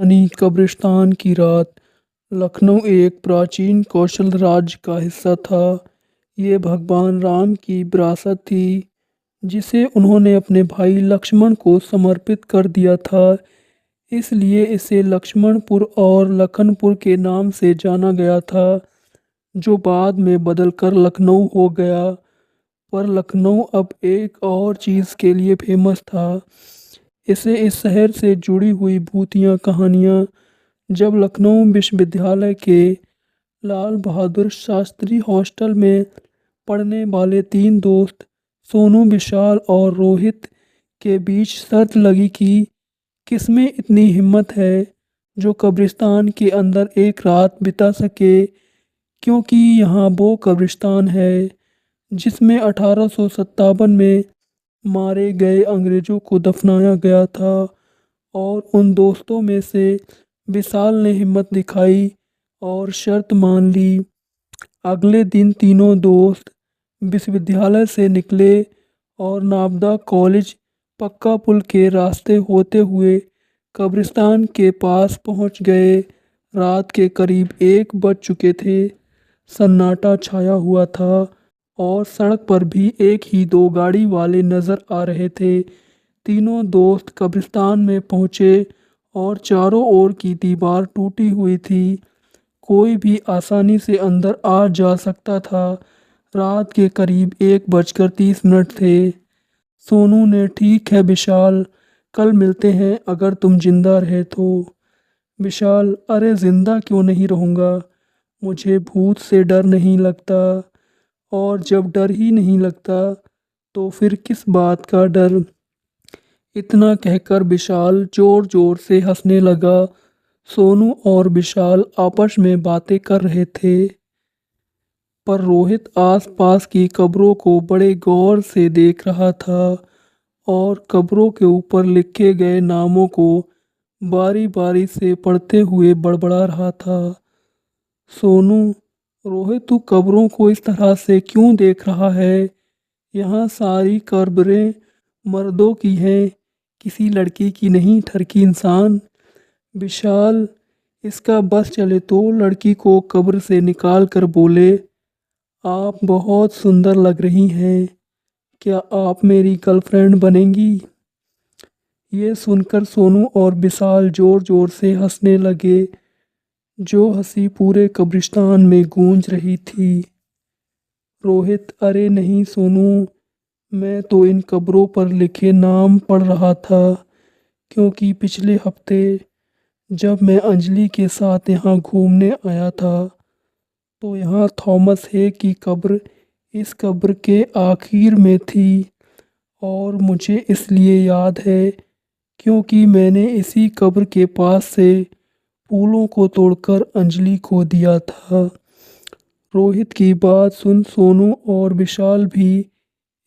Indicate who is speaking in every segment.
Speaker 1: पुरानी कब्रिस्तान की रात। लखनऊ एक प्राचीन कौशल राज्य का हिस्सा था। ये भगवान राम की विरासत थी जिसे उन्होंने अपने भाई लक्ष्मण को समर्पित कर दिया था। इसलिए इसे लक्ष्मणपुर और लखनपुर के नाम से जाना गया था, जो बाद में बदलकर लखनऊ हो गया। पर लखनऊ अब एक और चीज़ के लिए फेमस था। इसे इस शहर से जुड़ी हुई भूतिया कहानियाँ। जब लखनऊ विश्वविद्यालय के लाल बहादुर शास्त्री हॉस्टल में पढ़ने वाले तीन दोस्त सोनू, विशाल और रोहित के बीच शर्त लगी कि किसमें इतनी हिम्मत है जो कब्रिस्तान के अंदर एक रात बिता सके, क्योंकि यहाँ वो कब्रिस्तान है जिसमें 1857 में मारे गए अंग्रेज़ों को दफनाया गया था। और उन दोस्तों में से विशाल ने हिम्मत दिखाई और शर्त मान ली। अगले दिन तीनों दोस्त विश्वविद्यालय से निकले और नाबदा कॉलेज पक्का पुल के रास्ते होते हुए कब्रिस्तान के पास पहुंच गए। रात के करीब 1 बज चुके थे। सन्नाटा छाया हुआ था और सड़क पर भी एक ही दो गाड़ी वाले नजर आ रहे थे। तीनों दोस्त कब्रिस्तान में पहुंचे और चारों ओर की दीवार टूटी हुई थी। कोई भी आसानी से अंदर आ जा सकता था। रात के करीब 1:30 थे। सोनू ने, ठीक है विशाल, कल मिलते हैं अगर तुम जिंदा रहे तो। विशाल, अरे जिंदा क्यों नहीं रहूँगा, मुझे भूत से डर नहीं लगता। और जब डर ही नहीं लगता तो फिर किस बात का डर। इतना कहकर विशाल जोर जोर से हंसने लगा। सोनू और विशाल आपस में बातें कर रहे थे, पर रोहित आसपास की कब्रों को बड़े गौर से देख रहा था और कब्रों के ऊपर लिखे गए नामों को बारी बारी से पढ़ते हुए बड़बड़ा रहा था। सोनू, रोहित तू कब्रों को इस तरह से क्यों देख रहा है? यहाँ सारी कब्रें मर्दों की हैं, किसी लड़की की नहीं, ठरकी इंसान। विशाल, इसका बस चले तो लड़की को कब्र से निकाल कर बोले, आप बहुत सुंदर लग रही हैं, क्या आप मेरी गर्लफ्रेंड बनेंगी? ये सुनकर सोनू और विशाल जोर जोर से हंसने लगे। जो हंसी पूरे कब्रिस्तान में गूंज रही थी। रोहित, अरे नहीं सोनू, मैं तो इन कब्रों पर लिखे नाम पढ़ रहा था, क्योंकि पिछले हफ्ते जब मैं अंजलि के साथ यहाँ घूमने आया था तो यहाँ थॉमस हे की कब्र इस कब्र के आखिर में थी। और मुझे इसलिए याद है क्योंकि मैंने इसी कब्र के पास से फूलों को तोड़कर अंजलि को दिया था। रोहित की बात सुन सोनू और विशाल भी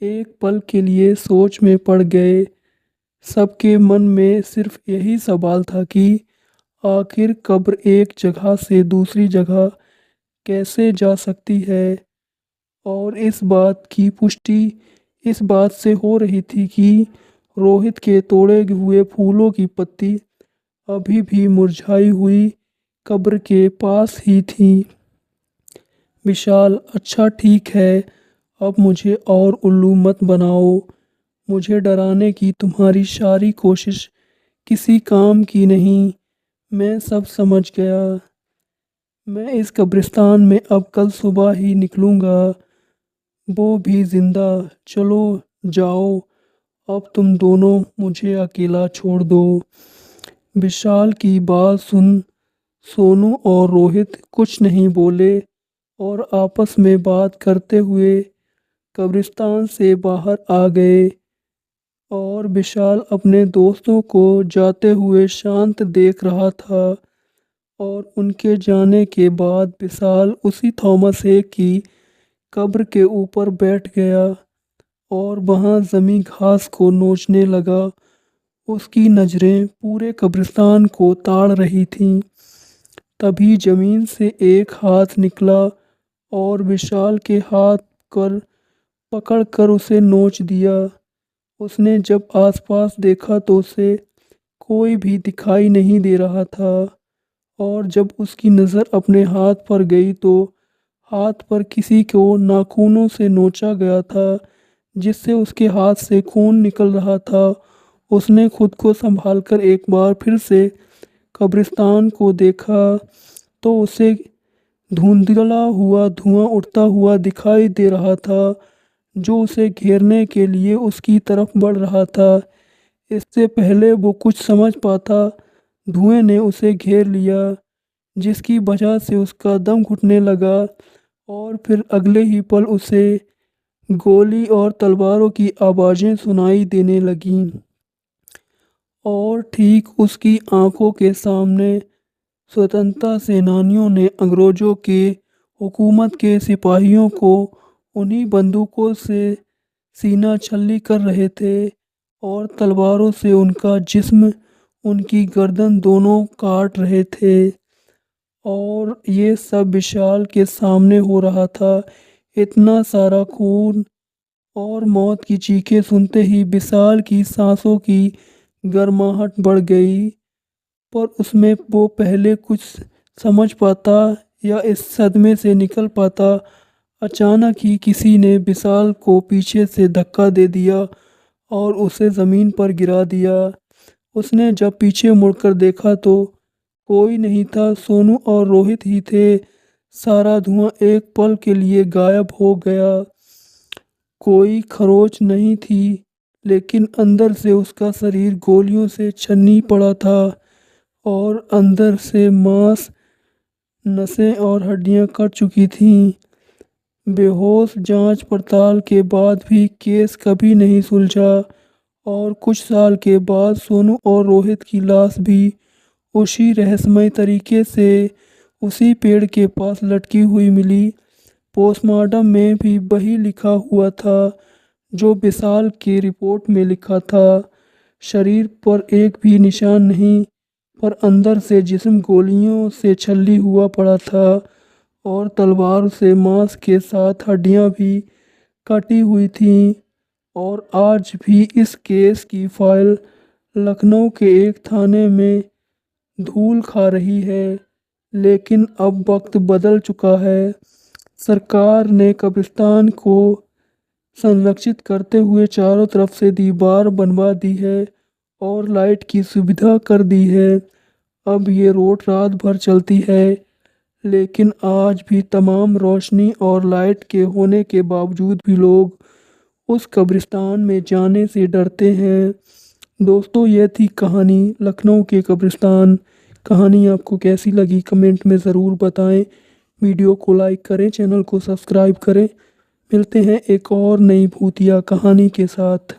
Speaker 1: एक पल के लिए सोच में पड़ गए। सबके मन में सिर्फ यही सवाल था कि आखिर कब्र एक जगह से दूसरी जगह कैसे जा सकती है। और इस बात की पुष्टि इस बात से हो रही थी कि रोहित के तोड़े हुए फूलों की पत्ती अभी भी मुरझाई हुई कब्र के पास ही थी। विशाल, अच्छा ठीक है, अब मुझे और उल्लू मत बनाओ। मुझे डराने की तुम्हारी सारी कोशिश किसी काम की नहीं। मैं सब समझ गया। मैं इस कब्रिस्तान में अब कल सुबह ही निकलूँगा, वो भी जिंदा। चलो जाओ, अब तुम दोनों मुझे अकेला छोड़ दो। विशाल की बात सुन सोनू और रोहित कुछ नहीं बोले और आपस में बात करते हुए कब्रिस्तान से बाहर आ गए। और विशाल अपने दोस्तों को जाते हुए शांत देख रहा था। और उनके जाने के बाद विशाल उसी थॉमस हे की कब्र के ऊपर बैठ गया और वहाँ जमी घास को नोचने लगा। उसकी नज़रें पूरे कब्रिस्तान को ताड़ रही थीं। तभी जमीन से एक हाथ निकला और विशाल के हाथ कर पकड़ कर उसे नोच दिया। उसने जब आसपास देखा तो उसे कोई भी दिखाई नहीं दे रहा था और जब उसकी नज़र अपने हाथ पर गई तो हाथ पर किसी को नाखूनों से नोचा गया था जिससे उसके हाथ से खून निकल रहा था। उसने खुद को संभालकर एक बार फिर से कब्रिस्तान को देखा तो उसे धुंधला हुआ धुआं उड़ता हुआ दिखाई दे रहा था जो उसे घेरने के लिए उसकी तरफ बढ़ रहा था। इससे पहले वो कुछ समझ पाता, धुएं ने उसे घेर लिया जिसकी वजह से उसका दम घुटने लगा और फिर अगले ही पल उसे गोली और तलवारों की आवाज़ें सुनाई देने लगीं और ठीक उसकी आंखों के सामने स्वतंत्रता सेनानियों ने अंग्रेज़ों के हुकूमत के सिपाहियों को उन्हीं बंदूकों से सीना छल्ली कर रहे थे और तलवारों से उनका जिस्म, उनकी गर्दन दोनों काट रहे थे। और ये सब विशाल के सामने हो रहा था। इतना सारा खून और मौत की चीखें सुनते ही विशाल की सांसों की गर्माहट बढ़ गई, पर उसमें वो पहले कुछ समझ पाता या इस सदमे से निकल पाता। अचानक ही किसी ने विशाल को पीछे से धक्का दे दिया और उसे ज़मीन पर गिरा दिया। उसने जब पीछे मुड़कर देखा तो कोई नहीं था, सोनू और रोहित ही थे। सारा धुआं एक पल के लिए गायब हो गया। कोई खरोच नहीं थी, लेकिन अंदर से उसका शरीर गोलियों से छन्नी पड़ा था और अंदर से मांस, नसें और हड्डियां कट चुकी थीं। बेहोश जांच पड़ताल के बाद भी केस कभी नहीं सुलझा और कुछ साल के बाद सोनू और रोहित की लाश भी उसी रहस्यमय तरीके से उसी पेड़ के पास लटकी हुई मिली। पोस्टमार्टम में भी वही लिखा हुआ था जो विशाल की रिपोर्ट में लिखा था। शरीर पर एक भी निशान नहीं, पर अंदर से जिस्म गोलियों से छल्ली हुआ पड़ा था और तलवार से मांस के साथ हड्डियां भी कटी हुई थीं। और आज भी इस केस की फाइल लखनऊ के एक थाने में धूल खा रही है, लेकिन अब वक्त बदल चुका है। सरकार ने कब्रिस्तान को संरक्षित करते हुए चारों तरफ से दीवार बनवा दी है और लाइट की सुविधा कर दी है। अब ये रोड रात भर चलती है, लेकिन आज भी तमाम रोशनी और लाइट के होने के बावजूद भी लोग उस कब्रिस्तान में जाने से डरते हैं। दोस्तों, यह थी कहानी लखनऊ के कब्रिस्तान। कहानी आपको कैसी लगी कमेंट में ज़रूर बताएं। वीडियो को लाइक करें, चैनल को सब्सक्राइब करें। मिलते हैं एक और नई भूतिया कहानी के साथ।